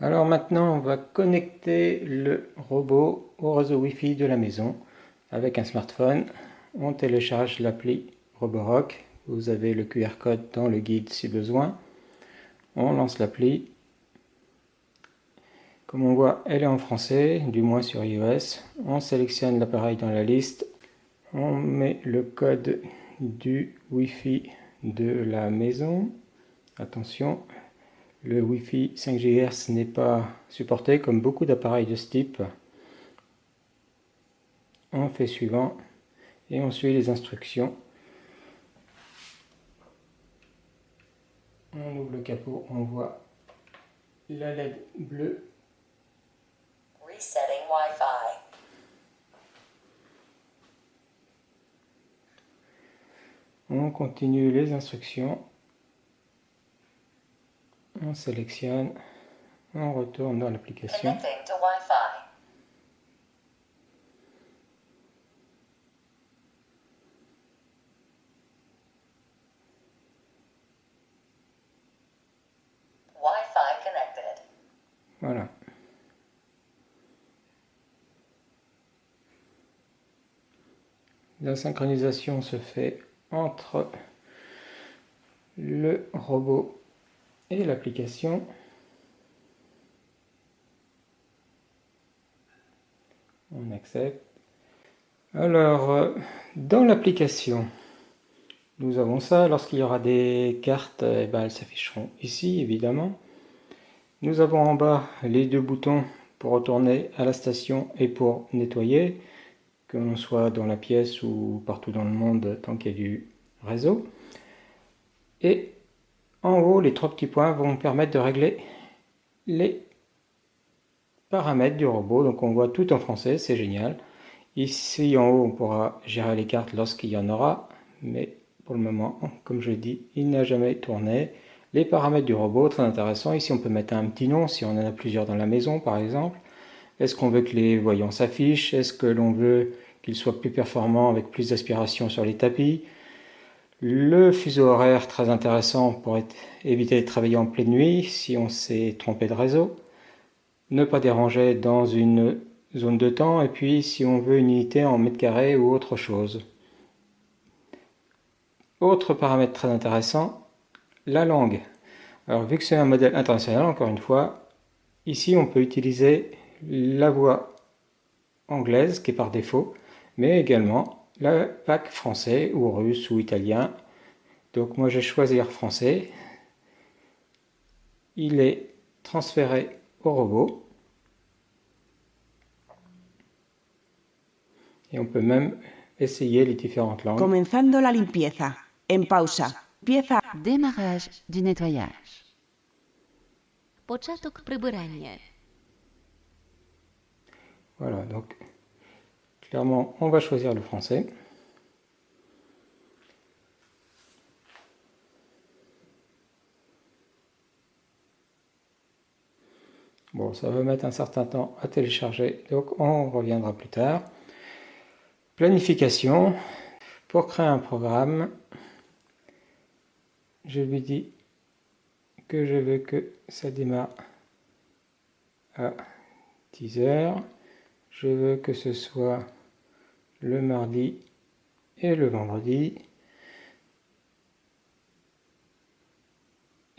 Alors maintenant, on va connecter le robot au réseau Wi-Fi de la maison avec un smartphone. On télécharge l'appli Roborock. Vous avez le QR code dans le guide si besoin. On lance l'appli. Comme on voit, elle est en français, du moins sur iOS. On sélectionne l'appareil dans la liste. On met le code du Wi-Fi de la maison. Attention, le Wi-Fi 5 GHz n'est pas supporté comme beaucoup d'appareils de ce type. On fait suivant et on suit les instructions. On ouvre le capot, on voit la LED bleue. Resetting Wi-Fi. On continue les instructions. On sélectionne. On retourne dans l'application. Connecting to Wi-Fi. Wi-Fi connected. Voilà. La synchronisation se fait entre le robot et l'application. On accepte. Alors, dans l'application, nous avons ça. Lorsqu'il y aura des cartes, elles s'afficheront ici, évidemment. Nous avons en bas les deux boutons pour retourner à la station et pour nettoyer, que l'on soit dans la pièce ou partout dans le monde tant qu'il y a du réseau. Et en haut, les trois petits points vont permettre de régler les paramètres du robot. Donc on voit tout en français, c'est génial. Ici en haut, on pourra gérer les cartes lorsqu'il y en aura, mais pour le moment, comme je dis, il n'a jamais tourné. Les paramètres du robot, très intéressant. Ici, on peut mettre un petit nom si on en a plusieurs dans la maison, par exemple. Est-ce qu'on veut que les voyants s'affichent? Est-ce que l'on veut qu'il soit plus performant avec plus d'aspiration sur les tapis? Le fuseau horaire, très intéressant pour éviter de travailler en pleine nuit si on s'est trompé de réseau. Ne pas déranger dans une zone de temps, et puis si on veut une unité en mètres carrés ou autre chose. Autre paramètre très intéressant, la langue. Alors vu que c'est un modèle international, encore une fois, ici on peut utiliser la voix anglaise qui est par défaut, mais également la PAC français ou russe ou italien. Donc moi j'ai choisi français. Il est transféré au robot. Et on peut même essayer les différentes langues. Comenzando la limpieza. En pausa. Pieza. Démarrage du nettoyage. Початок прибирання. Voilà, donc clairement on va choisir le français. Bon, ça va mettre un certain temps à télécharger, donc on reviendra plus tard. Planification. Pour créer un programme, je lui dis que je veux que ça démarre à 10 h. Je veux que ce soit le mardi et le vendredi.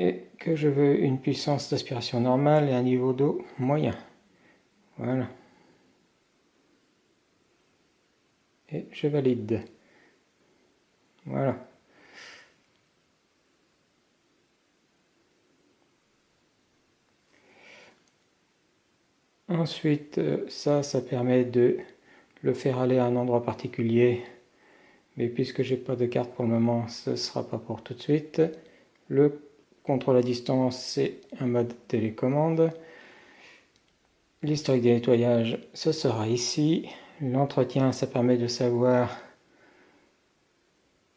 Et que je veux une puissance d'aspiration normale et un niveau d'eau moyen. Voilà. Et je valide. Voilà. Ensuite, ça permet de le faire aller à un endroit particulier. Mais puisque j'ai pas de carte pour le moment, ce ne sera pas pour tout de suite. Le contrôle à distance, c'est un mode télécommande. L'historique des nettoyages, ce sera ici. L'entretien, ça permet de savoir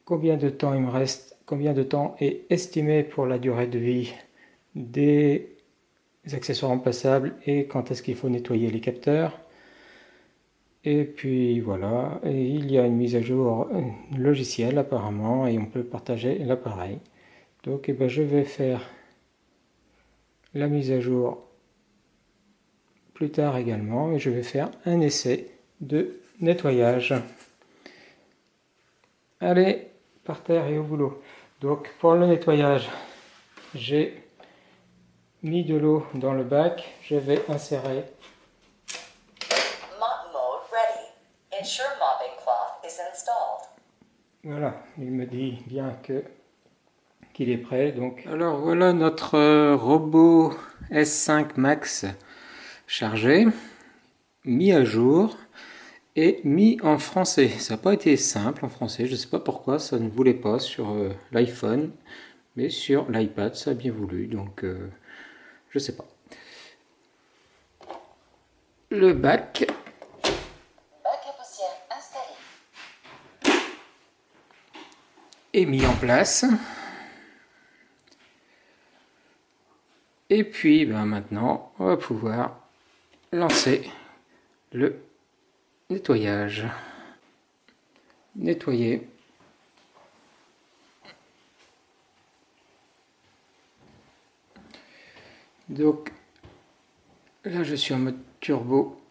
combien de temps il me reste, combien de temps est estimé pour la durée de vie des accessoires remplaçables et quand est-ce qu'il faut nettoyer les capteurs. Et puis voilà, et il y a une mise à jour logicielle apparemment et on peut partager l'appareil. Donc je vais faire la mise à jour plus tard également et je vais faire un essai de nettoyage. Allez, par terre et au boulot. Donc pour le nettoyage, j'ai mis de l'eau dans le bac, je vais insérer. Mop mode ready. Ensure mopping cloth is installed. Voilà, il me dit bien qu'il est prêt. Donc. Alors voilà notre robot S5 Max chargé, mis à jour et mis en français. Ça n'a pas été simple en français, je ne sais pas pourquoi ça ne voulait pas sur l'iPhone, mais sur l'iPad ça a bien voulu, donc je ne sais pas. Le bac. Bac à poussière installé. Est mis en place. Et puis maintenant, on va pouvoir lancer le nettoyage. Nettoyer. Donc là je suis en mode turbo.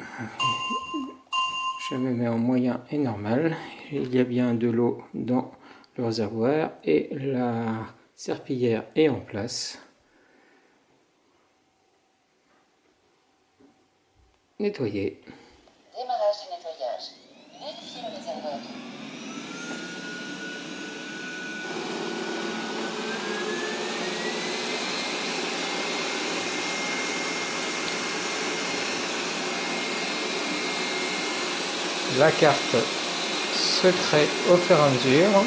Je me mets en moyen et normal. Il y a bien de l'eau dans le réservoir et la serpillière est en place. Nettoyer. Démarrage du nettoyage. Vérifiez le réservoir. La carte se crée au fur et à mesure.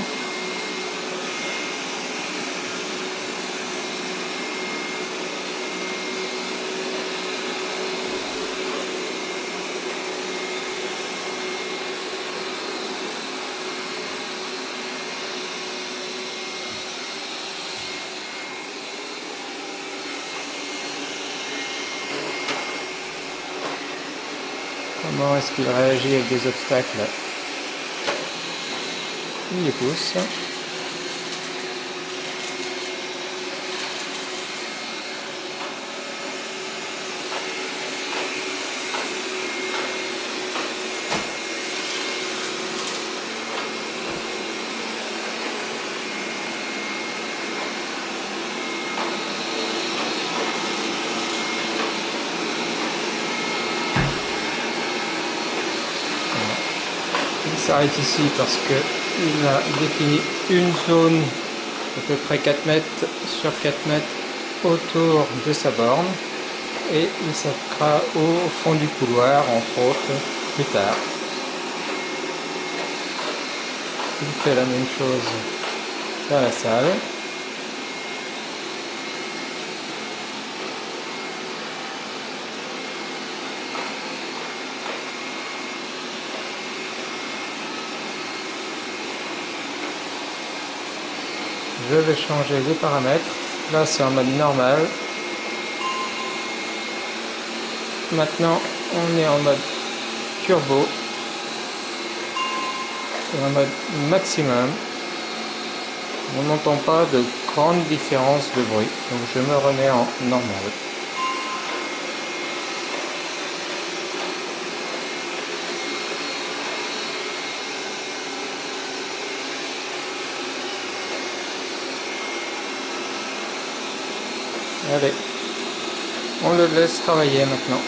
Comment est-ce qu'il réagit avec des obstacles? Il les pousse. Il s'arrête ici parce qu'il a défini une zone à peu près 4 mètres sur 4 mètres autour de sa borne et il s'arrêtera au fond du couloir entre autres plus tard. Il fait la même chose dans la salle. Je vais changer les paramètres. Là c'est en mode normal. Maintenant on est en mode turbo et en mode maximum. On n'entend pas de grande différence de bruit. Donc je me remets en normal. Allez, on le laisse travailler maintenant.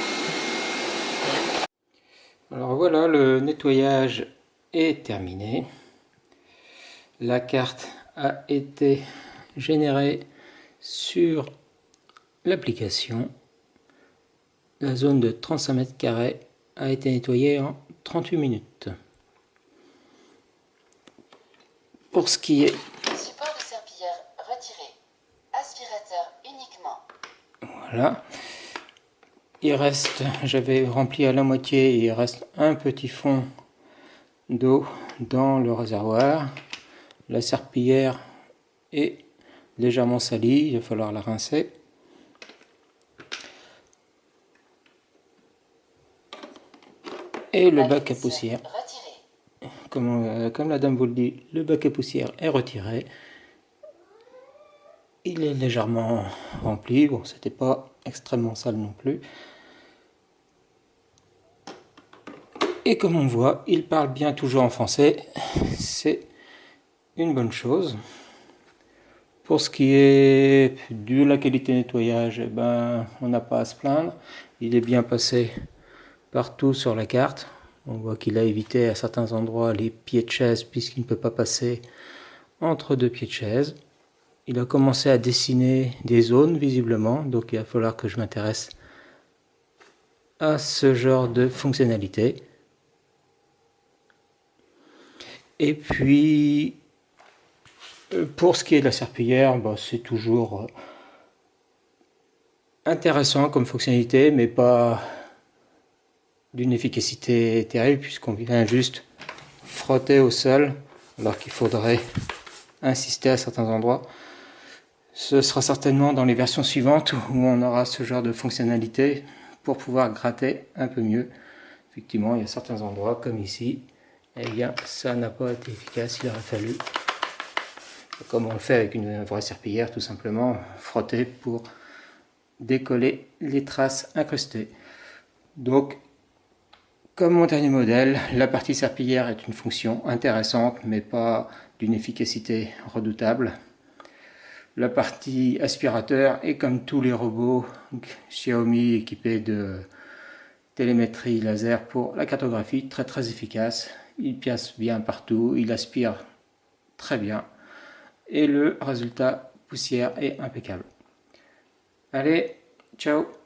Alors voilà, le nettoyage est terminé. La carte a été générée sur l'application. La zone de 35 mètres carrés a été nettoyée en 38 minutes. Pour ce qui est Support de serpillière retiré. Aspirateur uniquement. voilà, il reste, j'avais rempli à la moitié, il reste un petit fond d'eau dans le réservoir. La serpillière est légèrement salie, il va falloir la rincer. Et le bac à poussière, comme la dame vous le dit, le bac à poussière est retiré. Il est légèrement rempli, bon c'était pas extrêmement sale non plus. Et comme on voit, il parle bien toujours en français. C'est une bonne chose. Pour ce qui est de la qualité de nettoyage, eh ben, on n'a pas à se plaindre. Il est bien passé partout sur la carte. On voit qu'il a évité à certains endroits les pieds de chaise puisqu'il ne peut pas passer entre deux pieds de chaise. Il a commencé à dessiner des zones visiblement, donc il va falloir que je m'intéresse à ce genre de fonctionnalité. Et puis, pour ce qui est de la serpillière, c'est toujours intéressant comme fonctionnalité, mais pas d'une efficacité terrible, puisqu'on vient juste frotter au sol, alors qu'il faudrait insister à certains endroits. Ce sera certainement dans les versions suivantes où on aura ce genre de fonctionnalité pour pouvoir gratter un peu mieux. Effectivement, il y a certains endroits, comme ici, eh bien, ça n'a pas été efficace. Il aurait fallu, comme on le fait avec une vraie serpillière, tout simplement frotter pour décoller les traces incrustées. Donc, comme mon dernier modèle, la partie serpillière est une fonction intéressante, mais pas d'une efficacité redoutable. La partie aspirateur est comme tous les robots Xiaomi équipés de télémétrie laser pour la cartographie, très efficace. Il piace bien partout, il aspire très bien et le résultat poussière est impeccable. Allez, ciao!